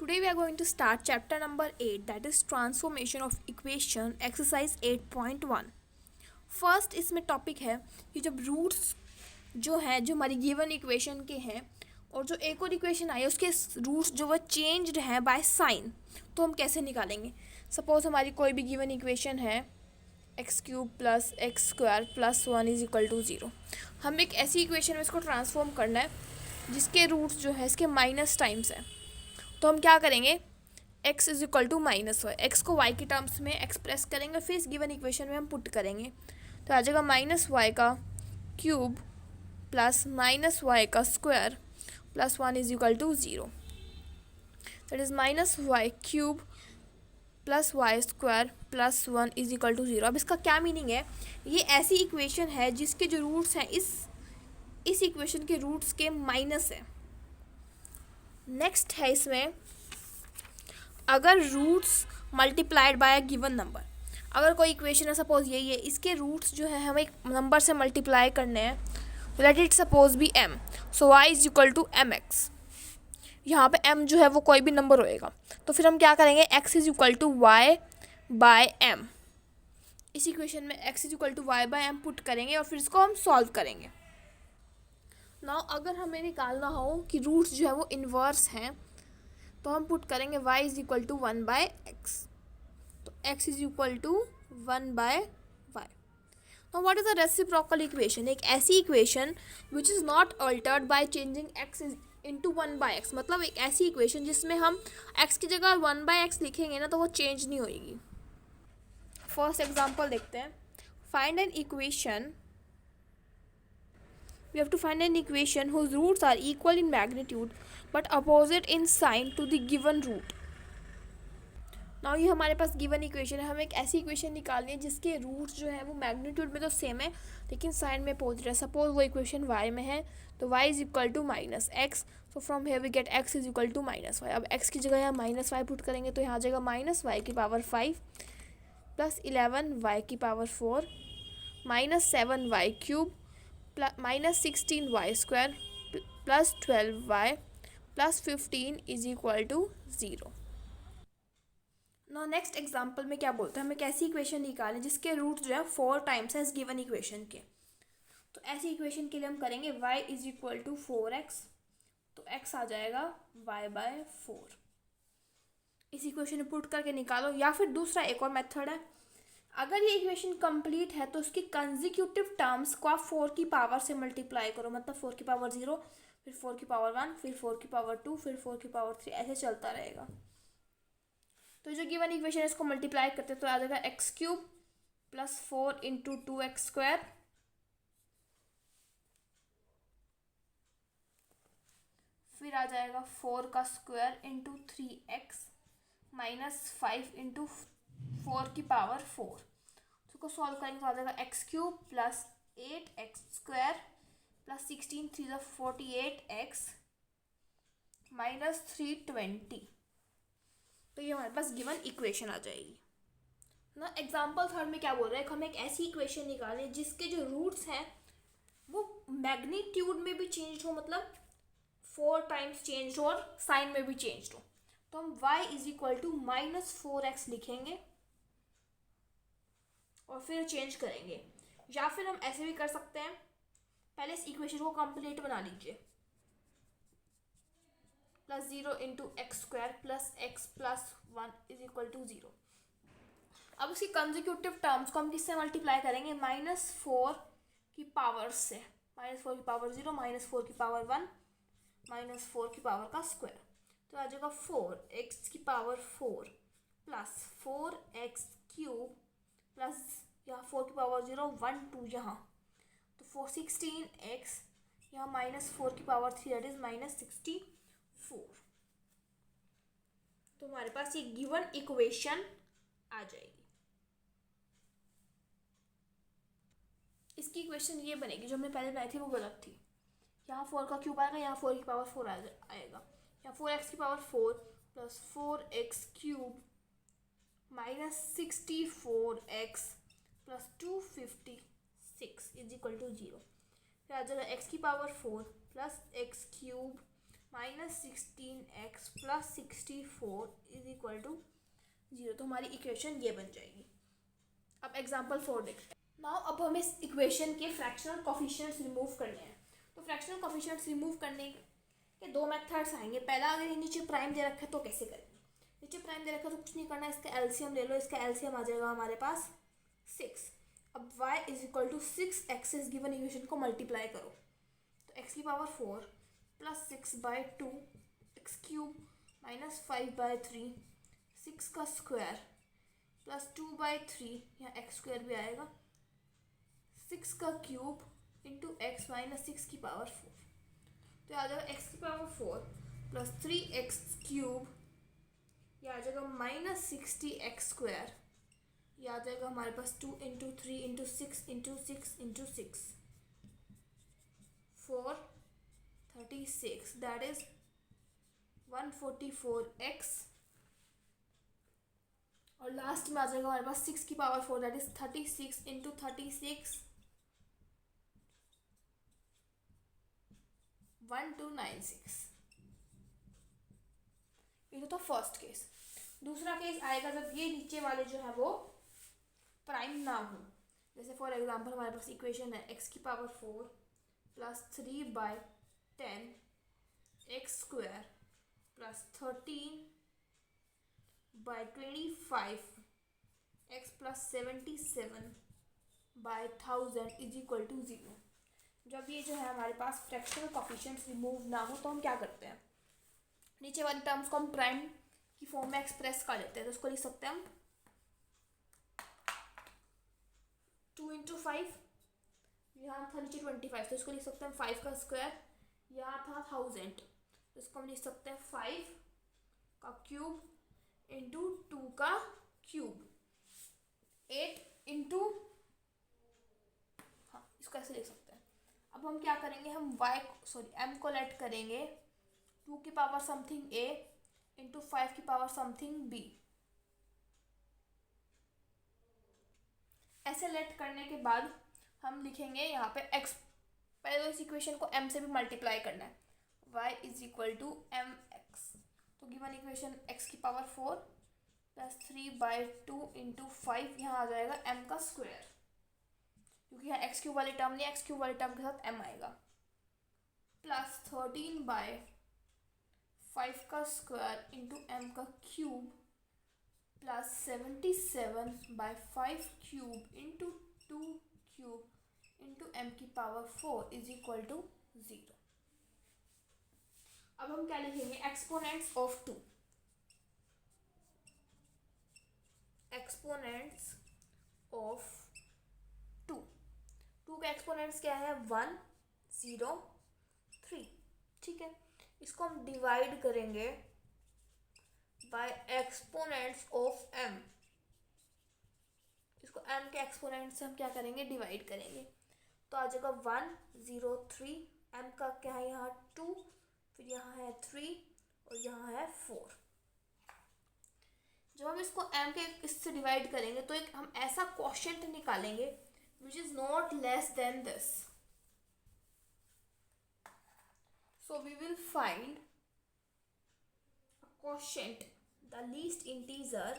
Today we are going to start chapter number 8, that is transformation of equation exercise 8.1. First इसमें topic है कि जब roots जो हैं जो हमारी गिवन इक्वेशन के हैं और जो एक और इक्वेशन आई है उसके रूट्स जो वो चेंज्ड हैं बाय साइन, तो हम कैसे निकालेंगे। सपोज हमारी कोई भी गिवन इक्वेशन है x cube plus x square plus 1 is equal to 0। हम एक ऐसी इक्वेशन में इसको ट्रांसफॉर्म करना है जिसके रूट्स जो है इसके माइनस टाइम्स है। तो हम क्या करेंगे, x is equal to minus y, x को y के टर्म्स में एक्सप्रेस करेंगे, फिर इस गिवन इक्वेशन में हम पुट करेंगे। तो आ जाएगा माइनस वाई का क्यूब प्लस माइनस वाई का square plus 1 is equal to 0। That is minus y cube plus y square plus 1 is equal to 0। अब इसका क्या मीनिंग है, ये ऐसी इक्वेशन है जिसके जो रूट्स हैं इस इक्वेशन के रूट्स के माइनस है। नेक्स्ट है इसमें, अगर roots multiplied by a given number, अगर कोई इक्वेशन है सपोज यही है, इसके रूट्स जो है हमें एक नंबर से मल्टीप्लाई करने हैं, let it suppose be m, so y is equal to m x. यहाँ पे m जो है वो कोई भी नंबर होएगा, तो फिर हम क्या करेंगे, x is equal to y by m. इस इक्वेशन में x is equal to y by m put करेंगे और फिर इसको हम सॉल्व करेंगे। नाउ अगर हमें निकालना हो कि रूट्स जो है वो इन्वर्स हैं, तो हम पुट करेंगे y is equal to 1 by x. तो x is equal to 1 by y. Now what is the reciprocal equation, एक ऐसी equation which is not altered by changing x into 1 by x. मतलब एक ऐसी इक्वेशन जिसमें हम x की जगह 1 बाय एक्स लिखेंगे ना, तो वो चेंज नहीं होगी। फर्स्ट एग्जाम्पल देखते हैं, find an equation, we have to find an equation whose roots are equal in magnitude but opposite in sign to the given root. Now ये हमारे पास गिवन इक्वेशन है, हमें एक ऐसी इक्वेशन निकालनी है जिसके रूट्स जो है वो मैग्नीट्यूड में तो सेम है लेकिन साइन में अपोजिट है। सपोज वो इक्वेशन y में है, तो y is equal to minus x, so from here we get x is equal to minus y. अब x की जगह यहाँ माइनस वाई पुट करेंगे तो यहाँ आ जाएगा माइनस वाई की पावर 5 प्लस 11 वाई की power 4 minus 7 y cube minus 16 y square plus 12 y plus 15 is equal to 0। No next example में क्या बोलते हैं, हमें कैसी इक्वेशन निकालें जिसके रूट जो है 4 टाइम्स है इस गिवन इक्वेशन के। तो ऐसी इक्वेशन के लिए हम करेंगे y is equal to 4x, तो x आ जाएगा y बाय 4। इस इक्वेशन में पुट करके निकालो, या फिर दूसरा एक और मेथड है, अगर ये इक्वेशन कंप्लीट है तो उसकी कंजिक्यूटिव टर्म्स को आप 4 की पावर से मल्टीप्लाई करो। मतलब 4 की पावर 0, फिर 4 की पावर 1, फिर 4 की पावर 2, फिर 4 की पावर 3, ऐसे चलता रहेगा। तो जो गिवन इक्वेशन है इसको मल्टीप्लाई करते तो आ जाएगा x cube plus 4 into 2x square फिर आ जाएगा 4 का square into 3x minus 5 into 4 की पावर 4। इसको सॉल्व करेंगे तो आ जाएगा x cube plus 8x square plus 16 3 48x minus 320। तो ये हमारे पास गिवन इक्वेशन आ जाएगी ना। एग्जाम्पल थर्ड में क्या बोल रहा है, हम एक ऐसी इक्वेशन निकालें जिसके जो रूट्स हैं वो मैग्नीट्यूड में भी चेंज हो, मतलब 4 टाइम्स चेंज हो और साइन में भी चेंज हो। तो हम y is equal to minus 4x लिखेंगे और फिर चेंज करेंगे, या फिर हम ऐसे भी कर सकते हैं, पहले इस इक्वेशन को कंप्लीट बना लीजिए, plus 0 into x square plus x plus 1 is equal to 0। अब उसकी कंजिक्यूटिव टर्म्स को हम किससे मल्टीप्लाई करेंगे, माइनस 4 की पावर से, माइनस 4 की पावर 0, माइनस 4 की पावर 1, माइनस 4 की पावर का स्क्वायर। तो आ जाएगा 4x की power 4 plus 4x cube plus यहाँ 4 की पावर 0 1 2 यहाँ, तो 16x यहाँ माइनस 4 की पावर 3 दैट इज माइनस 64। तो हमारे पास ये गिवन इक्वेशन आ जाएगी। इसकी इक्वेशन ये बनेगी, जो हमने पहले बनाई थी वो गलत थी। यहाँ 4 का क्यूब आएगा, यहाँ 4 की पावर 4 आएगा, यहाँ 4x की power 4 plus 4x cube minus 64x plus 256 is equal to 0। फिर आ जाएगा x की power 4 plus x cube -16x + 64 is equal to 0। तो हमारी इक्वेशन ये बन जाएगी। अब एग्जाम्पल 4 देखते हैं। नाउ अब हमें इस इक्वेशन के फ्रैक्शनल कोफिशिएंट्स रिमूव करने हैं। तो फ्रैक्शनल कोफिशिएंट्स रिमूव करने के दो मेथड्स आएंगे। पहला, अगर ये नीचे प्राइम दे रखा है तो कैसे करेंगे। नीचे प्राइम दे रखा है तो कुछ नहीं करना, इसका एलसीएम ले लो। इसका एलसीएम आ जाएगा हमारे पास 6। अब y is equal to 6x is given equation को मल्टीप्लाई करो। तो x की पावर 4 + 6/2 x क्यूब -5/3 6 का स्क्वायर प्लस 2/3, यहाँ x स्क्वायर भी आएगा, 6 का क्यूब इंटू x -6 की पावर 4। तो आ जाएगा x की पावर 4 + 3x क्यूब, ये आ जाएगा -60x स्क्वायर, ये आ जाएगा हमारे पास 2 × 3 × 6 × 6 × 6 4 36, दैट इज 144x। और लास्ट में आ जाएगा हमारे पास 6 की पावर 4, दैट इज 36 × 36 1296। ये तो था फर्स्ट केस। दूसरा केस आएगा जब ये नीचे वाले जो है वो प्राइम ना हो। जैसे फॉर एग्जांपल हमारे पास इक्वेशन है x की power 4 + 3/10 x square plus 13/25 x + 77/1000 is equal to 0। जब ये जो है हमारे पास फ्रैक्शनल कोफिशिएंट्स रिमूव ना हो तो हम क्या करते हैं, नीचे वाली टर्म्स को हम प्राइम की फॉर्म में एक्सप्रेस कर लेते हैं। तो उसको लिख सकते हैं हम 2 × 5, यहाँ था नीचे 25, तो इसको लिख सकते हैं 5 का स्क्वायर, यहाँ था 1000, तो इसको हम लिख सकते हैं 5 का क्यूब इंटू 2 का क्यूब 8 इंटू, हाँ इसको ऐसे लिख सकते हैं। अब हम क्या करेंगे, हम m को लेट करेंगे 2 की पावर समथिंग a इंटू 5 की पावर समथिंग b। ऐसे लेट करने के बाद हम लिखेंगे यहाँ पे x, पहले तो इस इक्वेशन को m से भी मल्टीप्लाई करना है, y is equal to mx। तो गिवन इक्वेशन x की पावर 4 + 3/2 × 5, यहाँ आ जाएगा m का स्क्वायर, क्योंकि यहाँ x क्यूब वाली टर्म नहीं, x क्यूब वाली टर्म के साथ m आएगा, प्लस 13/5 का स्क्वायर इंटू m का cube plus 77/5 cube into 2 cube into m की पावर 4 इज इक्वल टू 0। अब हम क्या लिखेंगे, एक्सपोनेंट्स ऑफ 2, एक्सपोनेंट्स ऑफ 2, 2 का एक्सपोनेंट्स क्या है 1 0 3, ठीक है। इसको हम डिवाइड करेंगे बाय एक्सपोनेंट्स ऑफ m, इसको m के एक्सपोनेंट से हम क्या करेंगे, डिवाइड करेंगे। तो आ जाएगा 1 0 3, m का क्या है यहाँ 2, फिर यहाँ है 3 और यहाँ है 4। जब हम इसको m के इससे डिवाइड करेंगे तो एक हम ऐसा क्वोशिएंट निकालेंगे which is not less than this. So we will find quotient, the least integer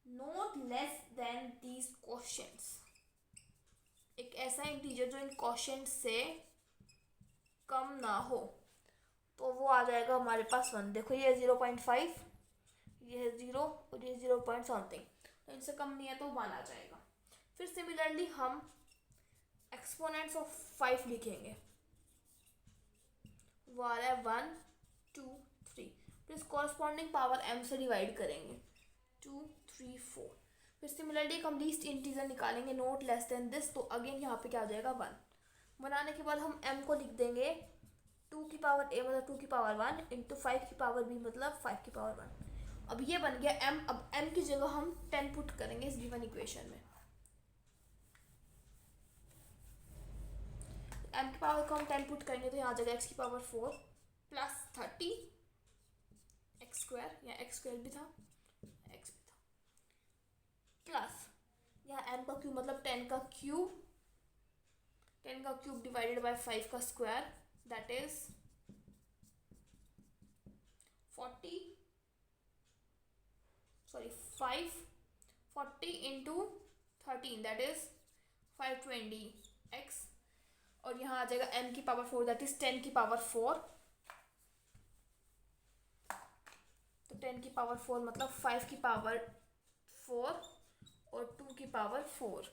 not less than these quotients। एक ऐसा इंटीजर जो इन क्वोशिएंट से कम ना हो, तो वो आ जाएगा हमारे पास 1। देखो ये 0.5, ये है 0 और ये 0 पॉइंट समथिंग, तो इनसे कम नहीं है तो 1 आ जाएगा। फिर सिमिलरली हम एक्सपोनेंट्स ऑफ 5 लिखेंगे, वो आ रहा है 1 2 3, फिर इस कॉरस्पॉन्डिंग पावर m से डिवाइड करेंगे 2 3 4। फिर सिमिलरली हम लीस्ट इंटीजर निकालेंगे नॉट लेस देन दिस, तो अगेन यहाँ पे क्या आ जाएगा 1। बनाने के बाद हम m को लिख देंगे 2 की पावर a मतलब 2 की पावर 1 इंटू 5 की पावर b मतलब 5 की पावर 1। अब ये बन गया m। अब m की जगह हम 10 पुट करेंगे इस गिवन इक्वेशन में। m की पावर को हम 10 पुट करेंगे तो यहाँ आ जाएगा x की पावर 4 प्लस 30 x स्क्वायर, या x स्क्वायर भी था x भी था, प्लस यहाँ m का क्यूब मतलब 10 का क्यूब 10 का क्यूब डिवाइडेड बाय 5 का square, that is 40 into 13, that is 520x। और यहाँ आ जाएगा m की पावर 4, दैट इज 10 की पावर 4। तो 10 की पावर 4 मतलब 5 की पावर 4 और 2 की पावर 4।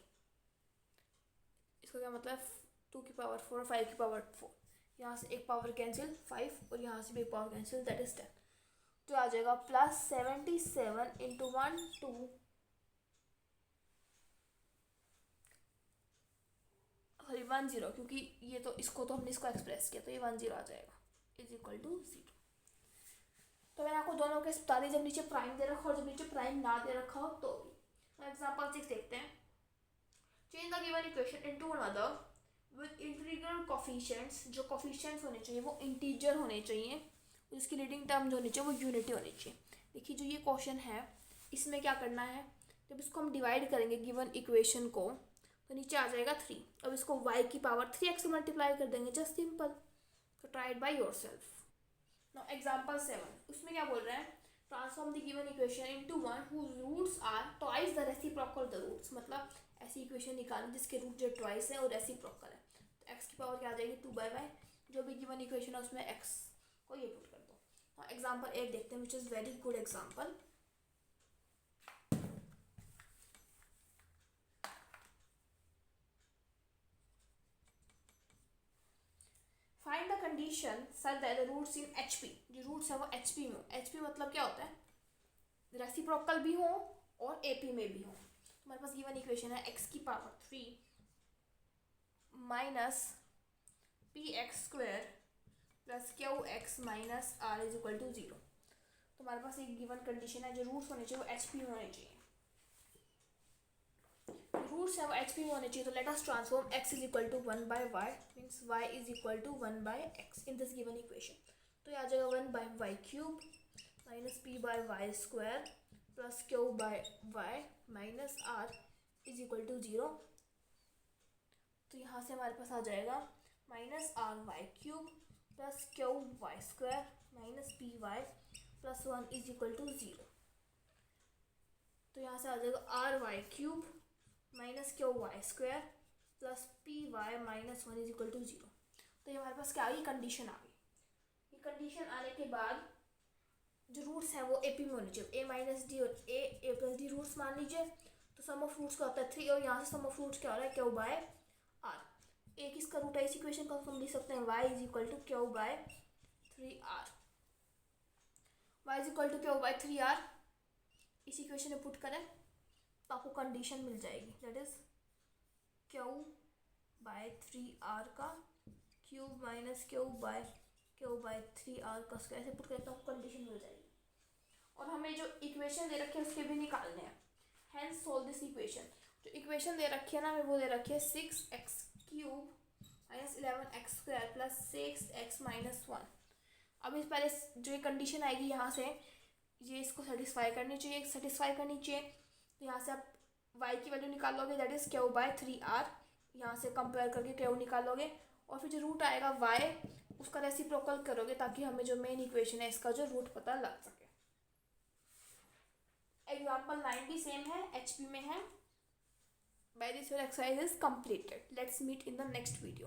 इसका क्या मतलब, 2 की पावर 4 और 5 की पावर 4। यहाँ से एक पावर कैंसिल 5 और यहाँ से भी एक पावर कैंसिल, दैट इज 10। तो आ जाएगा +77 इंटू 1 2 सॉरी 10, क्योंकि ये तो इसको तो हमने इसको एक्सप्रेस किया तो ये 10 आ जाएगा इज इक्वल टू 0। तो मैंने आपको दोनों केस बता दी, जब नीचे प्राइम दे रखा हो और जब नीचे प्राइम ना दे रखा हो तो भी। एग्जाम्पल 6 देखते हैं। Change the given equation into another with integral coefficients. जो कोफिशिएंट्स होने चाहिए वो इंटीजर होने चाहिए, उसकी लीडिंग टर्म जो होनी चाहिए वो यूनिटी होनी चाहिए। देखिए जो ये क्वेश्चन है इसमें क्या करना है, जब इसको हम डिवाइड करेंगे गिवन इक्वेशन को तो नीचे आ जाएगा 3। अब इसको y की पावर 3x से मल्टीप्लाई कर देंगे, जस्ट सिंपल। तो try it by yourself. Now example 7, उसमें क्या बोल रहे हैं, transform the given equation into one whose roots are twice the reciprocal the roots. मतलब ऐसी इक्वेशन निकालें जिसके रूट जो ट्वाइस है और रेसिप्रोकल है। तो x की पावर क्या आ जाएगी 2/y, जो भी गिवन इक्वेशन है उसमें x को ये पुट कर दो। नाउ एग्जांपल 8 देखते हैं, which is very good example. Find the condition such that the roots in HP। जो रूट्स है वो HP में हो। HP मतलब क्या होता है, रेसिप्रोकल भी हो और AP में भी हो। हमारे पास गिवन इक्वेशन है x की power 3 minus px² plus qx minus r is equal to 0। तो हमारे पास एक गिवन कंडीशन है, जो रूट्स होने चाहिए वो HP में होने चाहिए। रूट्स है वो HP में होने चाहिए। तो let us transform x is equal to 1/y means y is equal to 1/x in this given equation. तो ये आ जाएगा 1/y³ minus p/y² plus q/y minus r is equal to 0। तो यहाँ से हमारे पास आ जाएगा minus r/y³ plus qy² minus py plus 1 is equal to 0। तो यहाँ से आ जाएगा r/y³ minus qy² plus py minus 1 is equal to 0। तो ये हमारे पास क्या आ गई, कंडीशन आ गई। ये कंडीशन आने के बाद जो रूट्स हैं वो AP में होने चाहिए। a माइनस डी और a प्लस डी रूट्स मान लीजिए। तो सम ऑफ रूट्स का होता है 3 और यहाँ से सम ऑफ रूट्स क्या हो रहा है q/r। एक इसका रूट है, इस इक्वेशन का हम लिख सकते हैं y is equal to q/3r। y is equal to q/3r इस इक्वेशन में पुट करें तो आपको कंडीशन मिल जाएगी, दैट इज q/3r का क्यूब माइनस q/3r का स्क्वायर। ऐसे पुट करें तो आपको कंडीशन मिल जाएगी। और हमें जो इक्वेशन दे रखे हैं उसके भी निकालने हैं। Hence solve this equation. जो इक्वेशन दे रखी है ना हमें वो दे रखी है 6x³ minus 11x² plus 6x minus 1। अब इस पहले जो ये कंडीशन आएगी यहाँ से ये इसको सेटिस्फाई करनी चाहिए। तो यहाँ से आप y की वैल्यू निकालोगे, दैट इज q/3r। यहाँ से कंपेयर करके q निकालोगे और फिर जो रूट आएगा y उसका रेसिप्रोकल करोगे ताकि हमें जो मेन इक्वेशन है इसका जो रूट पता लग सके। एग्जाम्पल 9 भी सेम है, HP में है। By this your exercise is completed. Let's meet in the next video.